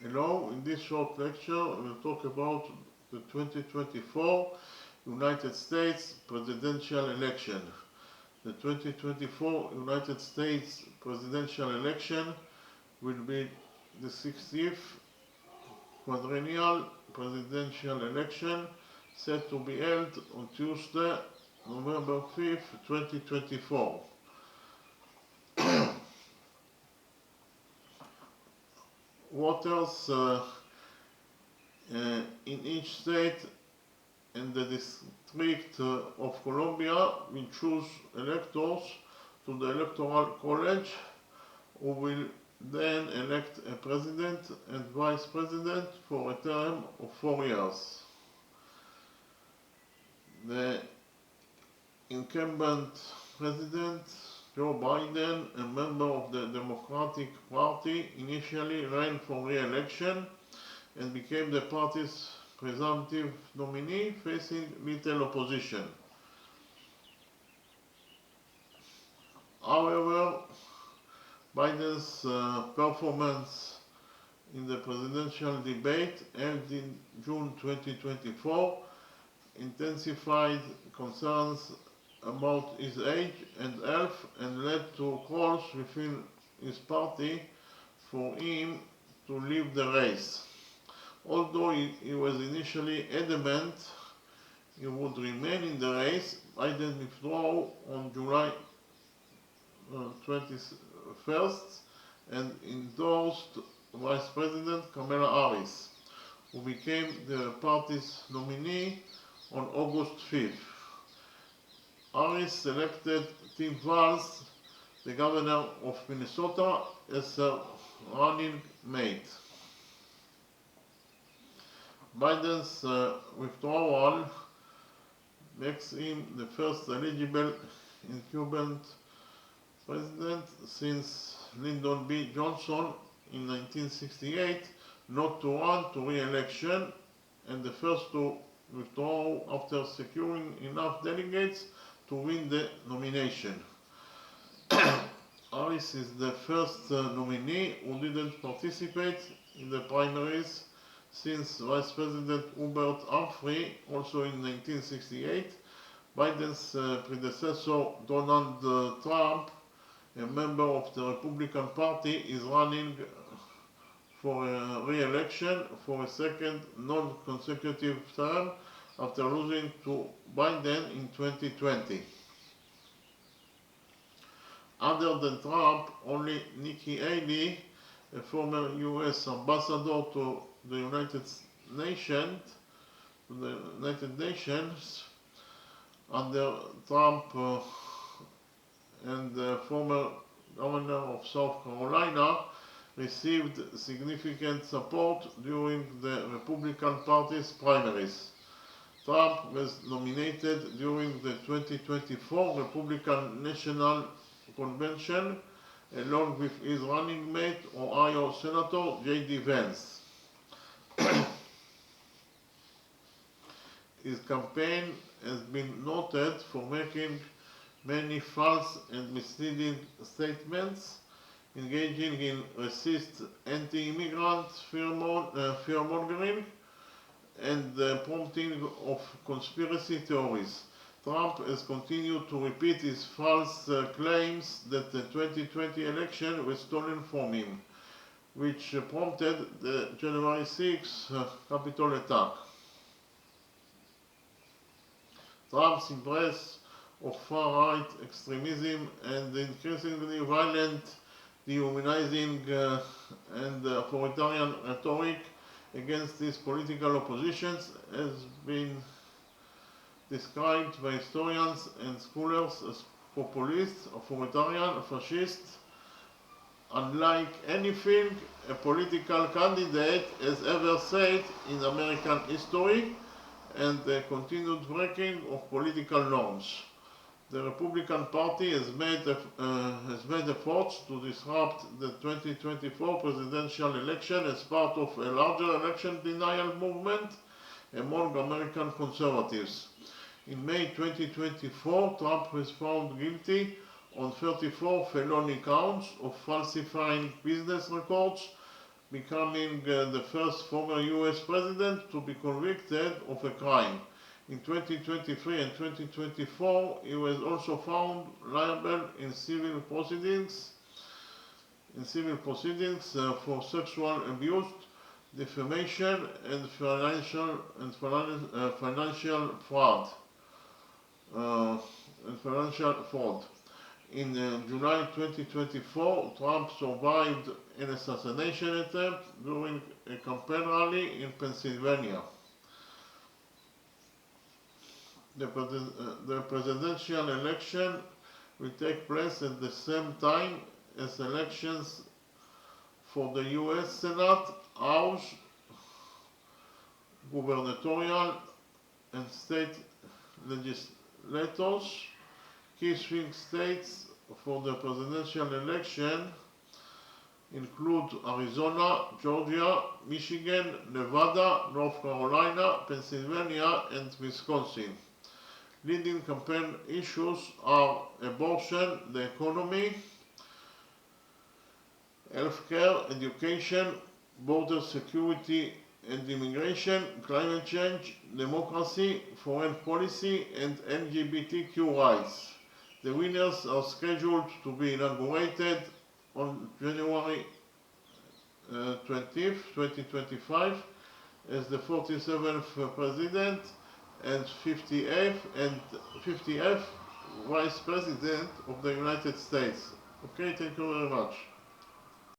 Hello, in this short lecture we'll talk about the 2024 United States presidential election. The 2024 United States presidential election will be the 60th quadrennial presidential election set to be held on Tuesday, November 5th, 2024. Voters in each state and the District of Columbia will choose electors to the Electoral College, who will then elect a president and vice president for a term of 4 years. The incumbent president, Joe Biden, a member of the Democratic Party, initially ran for re-election and became the party's presumptive nominee, facing little opposition. However, Biden's performance in the presidential debate held in June 2024 intensified concerns about his age and health and led to calls within his party for him to leave the race. Although he was initially adamant he would remain in the race, Biden withdrew on July 21st and endorsed Vice President Kamala Harris, who became the party's nominee on August 5th. Harris selected Tim Walz, the governor of Minnesota, as her running mate. Biden's withdrawal makes him the first eligible incumbent president since Lyndon B. Johnson in 1968 not to run to re-election, and the first to withdraw after securing enough delegates to win the nomination. Harris is the first nominee who didn't participate in the primaries since Vice President Hubert Humphrey, also in 1968, Biden's predecessor Donald Trump, a member of the Republican Party, is running for re-election for a second non-consecutive term after losing to Biden in 2020. Other than Trump, only Nikki Haley, a former US ambassador to the United Nations under Trump, and the former governor of South Carolina, received significant support during the Republican Party's primaries. Trump was nominated during the 2024 Republican National Convention along with his running mate, Ohio Senator J.D. Vance. His campaign has been noted for making many false and misleading statements, engaging in racist, anti-immigrant fear-mongering, and the prompting of conspiracy theories. Trump has continued to repeat his false claims that the 2020 election was stolen from him, which prompted the January 6 Capitol attack. Trump's embrace of far-right extremism and increasingly violent, dehumanizing and authoritarian rhetoric against his political oppositions has been described by historians and scholars as populist, authoritarian, fascist, unlike anything a political candidate has ever said in American history, and the continued breaking of political norms. The Republican Party has made efforts to disrupt the 2024 presidential election as part of a larger election denial movement among American conservatives. In May 2024, Trump was found guilty on 34 felony counts of falsifying business records, becoming the first former US president to be convicted of a crime. In 2023 and 2024, he was also found liable in civil proceedings for sexual abuse, defamation, and financial fraud. In July 2024, Trump survived an assassination attempt during a campaign rally in Pennsylvania. The presidential election will take place at the same time as elections for the US Senate, House, gubernatorial, and state legislators. Key swing states for the presidential election include Arizona, Georgia, Michigan, Nevada, North Carolina, Pennsylvania, and Wisconsin. Leading campaign issues are abortion, the economy, healthcare, education, border security and immigration, climate change, democracy, foreign policy, and LGBTQ rights. The winners are scheduled to be inaugurated on January 20th, 2025 as the 47th President and 50th Vice President of the United States. Okay, thank you very much.